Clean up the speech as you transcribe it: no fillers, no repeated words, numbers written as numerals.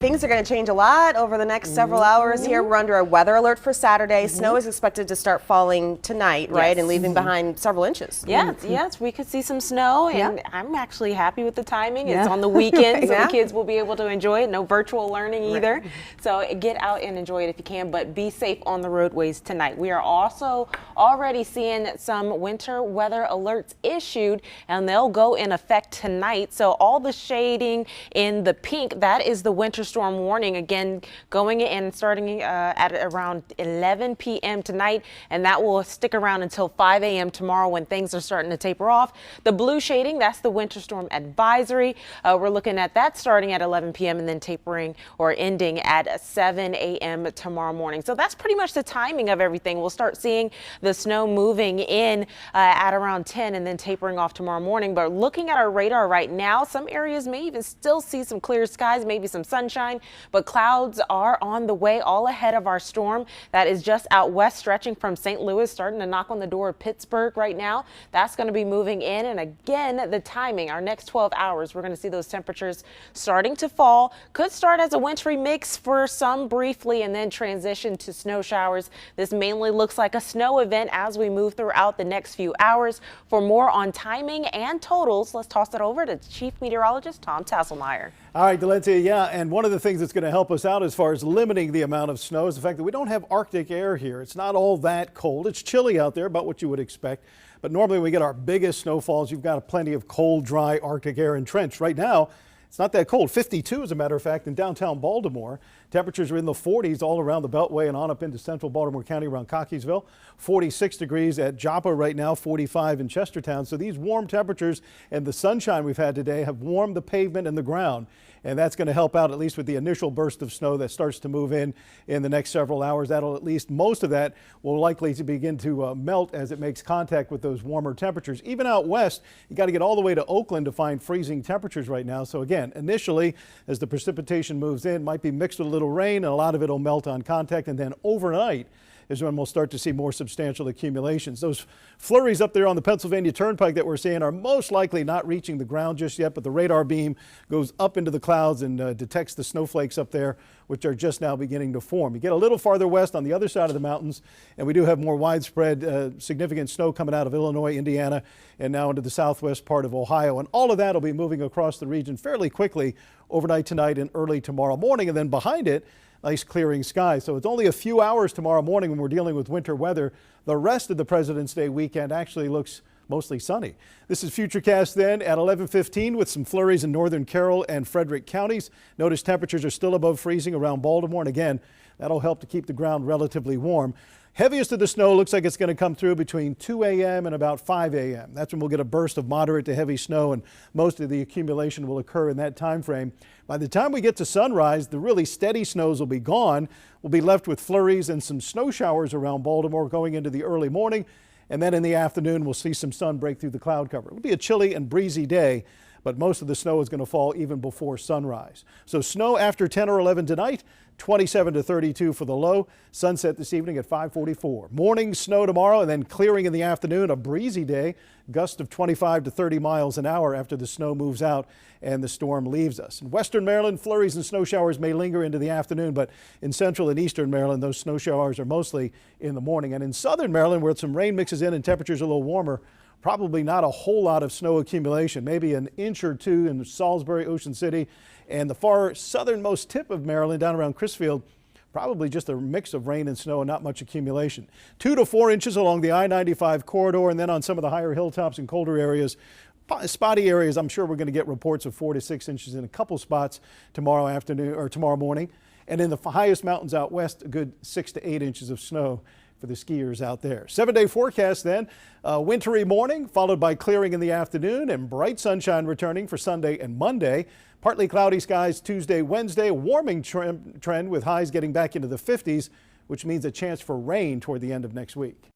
Things are going to change a lot over the next several hours here. We're under a weather alert for Saturday. Snow is expected to start falling tonight, right? And leaving behind several inches. Yes, we could see some snow, and I'm actually happy with the timing. It's on the weekend, so the kids will be able to enjoy it. No virtual learning either. So get out and enjoy it if you can, but be safe on the roadways tonight. We are also already seeing some winter weather alerts issued, and they'll go in effect tonight. So all the shading in the pink, that is the winter storm warning, again going in and starting at around 11 p.m. tonight, and that will stick around until 5 a.m. tomorrow when things are starting to taper off. The blue shading, that's the winter storm advisory. We're looking at that starting at 11 p.m. and then tapering or ending at 7 a.m. tomorrow morning. So that's pretty much the timing of everything. We'll start seeing the snow moving in at around 10 and then tapering off tomorrow morning. But looking at our radar right now, some areas may even still see some clear skies, maybe some sunshine, but clouds are on the way all ahead of our storm that is just out west, stretching from St. Louis, starting to knock on the door of Pittsburgh right now. That's going to be moving in, and again, the timing, our next 12 hours, we're going to see those temperatures starting to fall. Could start as a wintry mix for some briefly and then transition to snow showers. This mainly looks like a snow event as we move throughout the next few hours. For more on timing and totals, let's toss it over to Chief Meteorologist Tom Tasselmeyer. All right, Delencia, and one of the things that's going to help us out as far as limiting the amount of snow is the fact that we don't have Arctic air here. It's not all that cold. It's chilly out there, about what you would expect. But normally we get our biggest snowfalls. You've got plenty of cold, dry Arctic air entrenched. Right now, it's not that cold. 52, as a matter of fact, in downtown Baltimore. Temperatures are in the 40s all around the Beltway and on up into central Baltimore County around Cockeysville. 46 degrees at Joppa right now, 45 in Chestertown. So these warm temperatures and the sunshine we've had today have warmed the pavement and the ground. And that's going to help out at least with the initial burst of snow that starts to move in the next several hours. That'll at least, most of that will likely to begin to melt as it makes contact with those warmer temperatures. Even out west, you got to get all the way to Oakland to find freezing temperatures right now. So again, initially, as the precipitation moves in, might be mixed with a little rain, and a lot of it will melt on contact, and then overnight is when we'll start to see more substantial accumulations. Those flurries up there on the Pennsylvania Turnpike that we're seeing are most likely not reaching the ground just yet, but the radar beam goes up into the clouds and detects the snowflakes up there, which are just now beginning to form. You get a little farther west on the other side of the mountains, and we do have more widespread significant snow coming out of Illinois, Indiana, and now into the southwest part of Ohio. And all of that will be moving across the region fairly quickly overnight tonight and early tomorrow morning. And then behind it, nice clearing skies. So it's only a few hours tomorrow morning when we're dealing with winter weather. The rest of the President's Day weekend actually looks mostly sunny. This is Futurecast then at 11:15 with some flurries in northern Carroll and Frederick counties. Notice temperatures are still above freezing around Baltimore, and again, that'll help to keep the ground relatively warm. Heaviest of the snow looks like it's going to come through between 2 a.m. and about 5 a.m. That's when we'll get a burst of moderate to heavy snow, and most of the accumulation will occur in that time frame. By the time we get to sunrise, the really steady snows will be gone. We'll be left with flurries and some snow showers around Baltimore going into the early morning, and then in the afternoon we'll see some sun break through the cloud cover. It'll be a chilly and breezy day, but most of the snow is going to fall even before sunrise. So snow after 10 or 11 tonight, 27 to 32 for the low. Sunset this evening at 5:44. Morning snow tomorrow and then clearing in the afternoon. A breezy day, gust of 25 to 30 miles an hour after the snow moves out and the storm leaves us. In western Maryland, flurries and snow showers may linger into the afternoon, but in central and eastern Maryland, those snow showers are mostly in the morning. And in southern Maryland, where some rain mixes in and temperatures are a little warmer, probably not a whole lot of snow accumulation, maybe an inch or two in Salisbury, Ocean City, and the far southernmost tip of Maryland down around Crisfield, probably just a mix of rain and snow and not much accumulation. 2 to 4 inches along the I-95 corridor, and then on some of the higher hilltops and colder areas, spotty areas, I'm sure we're going to get reports of 4 to 6 inches in a couple spots tomorrow afternoon or tomorrow morning. And in the highest mountains out west, a good 6 to 8 inches of snow for the skiers out there. 7-day forecast then, wintry morning followed by clearing in the afternoon and bright sunshine returning for Sunday and Monday. Partly cloudy skies Tuesday, Wednesday, a warming trend with highs getting back into the 50s, which means a chance for rain toward the end of next week.